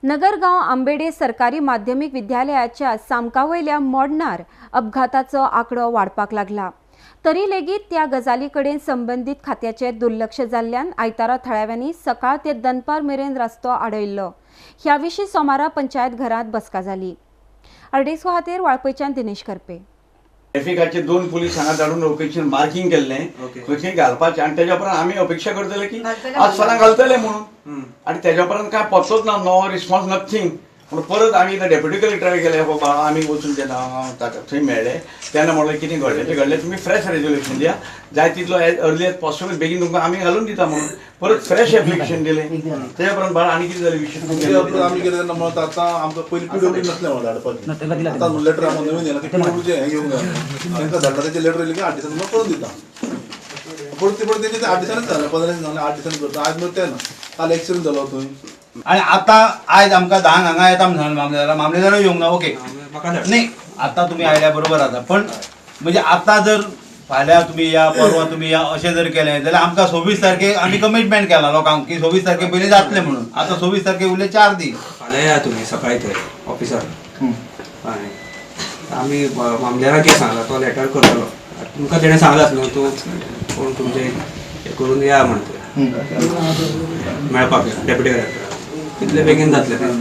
नगरगाव आंबेडे सरकारी माध्यमिक विद्यालयाच्या सामकावयल्या मोडणार अपघाताचो आंकडो वाडपाक लागला। तरी लेगीत त्या गजालीकडेन संबंधित खात्याचे दुर्लक्ष जाल्ल्यान आयतारा थळाव्यांनी सकाळ ते दनपार मेरेन रस्तो आडयल्लो। ह्या विशीं सोमारा पंचायत घरांत बसका जाली। अर्डेसो खातीर वाळपयच्यान दिनेश करपे। ट्रॅफिकाचे 2 पोलीस हांगा धाडून लोकेशन मार्किंग केल्लें खंय घालपाचें आनी तेज्या उपरांत आमी अपेक्षा करतले की आज फाल्यां घालतले म्हणून आनी तेज्या उपरांत काय पत्तोच ना, नो रिस्पॉन्स नथींग। पूण परत आमी डेप्युटी कलेक्टराक गेले, बाबा आमी वचून जेन्ना ताका थंय मेळ्ळे तेन्ना म्हणलें कितें घडलें तुमी फ्रेश रेजोल्युशन दिया, जाय तितलो अर्ली एज पॉसिबल बेगीन तुमकां आमी घालून दिता म्हणून परत फ्रेश एप्लिकेशन दिलें। तेज्या उपरांत बाळा आनी कितें जालें विशय आमी गेले तेन्ना म्हणत आतां आमकां पयलीं PWD नसलें म्हणून धाडपाचें, आतां लेटर आमकां नवीन येयला की PWD हें घेवंक जाय, तांकां धाडटा तेजें लेटर येयलें की 8 दिसांनी तुमकां कळून दिता। परत तेजें 8 दिसांनीच जालें, 15 दीस जालें, 8 दिसांनी करता। आज मग तें ना, काल एक्सिडेंट जालो थंय आणि आता आज आमकां 10 हांगा येता म्हणून मामलेदार येवंक ना, ओके न्ही आता तुम्ही आयल्या बरोबर आता, पण म्हणजे आता जर फाल्यां तुम्ही या परवा तुम्ही या अशें जर केलें जाल्यार आमकां 26 तारखेक आमी कमिटमेंट केला लोकांक की 26 तारखे पयलीं जातलें म्हणून। आता 26 तारखेक उरले 4 दीस। फाल्यां या तुमी सकाळी थंय ऑफिसार हय आमी मामलेदाराक कितें सांगला तो लेटर करतलो। तुमकां तेणें सांगलां आसलें तूं कोण तुमचें हें करून या म्हण मेळपाक डेप्युटी कलेक्टर तितले बेगीन जातलें तें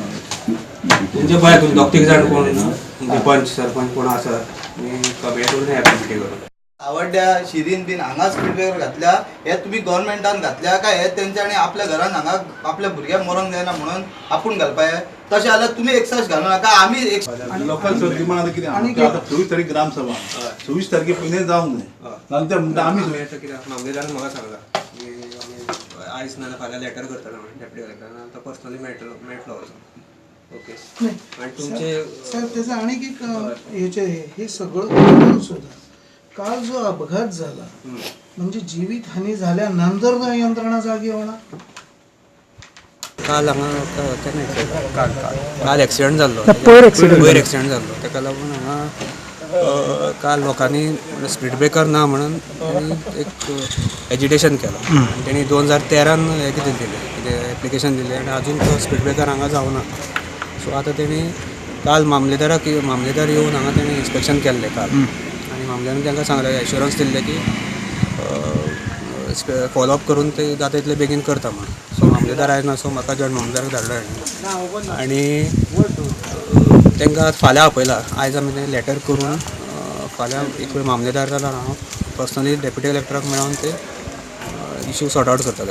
तुमचे पळय तुमी दोग तीग जाण कोण तुमचे पंच सरपंच कोण आसा आनी कबेट करून या कमिटी करून आवड्ड्या शिरीन बीन हांगाच फीडबॅक घातल्या, हे तुम्ही गव्हर्नमेंटान घातल्या काय हे तेंच्यांनी आपल्या घरान हांगा आपल्या भुरग्यांक मरोंक जायना म्हणून आपूण घालपाय। तशें जाल्यार तुमी एक्सायज घालूं नाका, आमी लोकल डिमांड आतां कितें आतां 24 तारीख ग्रामसभा, 26 तारखे पयलीं जावंक जाय नाल्यार ते म्हणटा आमी कित्याक मामलेदारान म्हाका सांगला की आमी आयज नाल्यार फाल्यां लेटर करतलो म्हणून डेप्युटी कलेक्टरान तो पर्सनली मेळटलो वचून। ओके आनी तुमचे सर त्याचं आणखी एक याचे हे सगळं सुद्धा काल जो अपघात झाला म्हणजे जीवित हानी झाल्यानंतर यंत्रणा जागी होणार। काल हांगा केन्ना काल एक्सिडेंट जाल्लो, वयर एक्सिडेंट जाल्लो, ताका लागून हांगा काल लोकांनी स्पीड ब्रेकर ना म्हणून एक एजिटेशन केलो आनी तेणी 2013 हें कितें दिलें एप्लिकेशन दिलें आनी आजून तो स्पीड ब्रेकर हांगा जावना। सो आतां तेणी काल मामलेदार येवन हांगा तेणी इन्स्पेक्शन केल्लें काल आनी मामलेदारान तांकां सांगलें एश्युरन्स दिल्लें की फॉलोअप करून ते जाता तितले बेगीन करता म्हणून। सो मामलेदार आयज ना, सो म्हाका जॉयंट मामलेदाराक धाडलो आनी तांकां फाल्यां आपयला। आयज आमी तें लेटर करून फाल्यां एक वेळ मामलेदार जाल्यार हांव पर्सनली डेप्युटी कलेक्टराक मेळोन ते इश्यू सॉर्ट आवट करतले।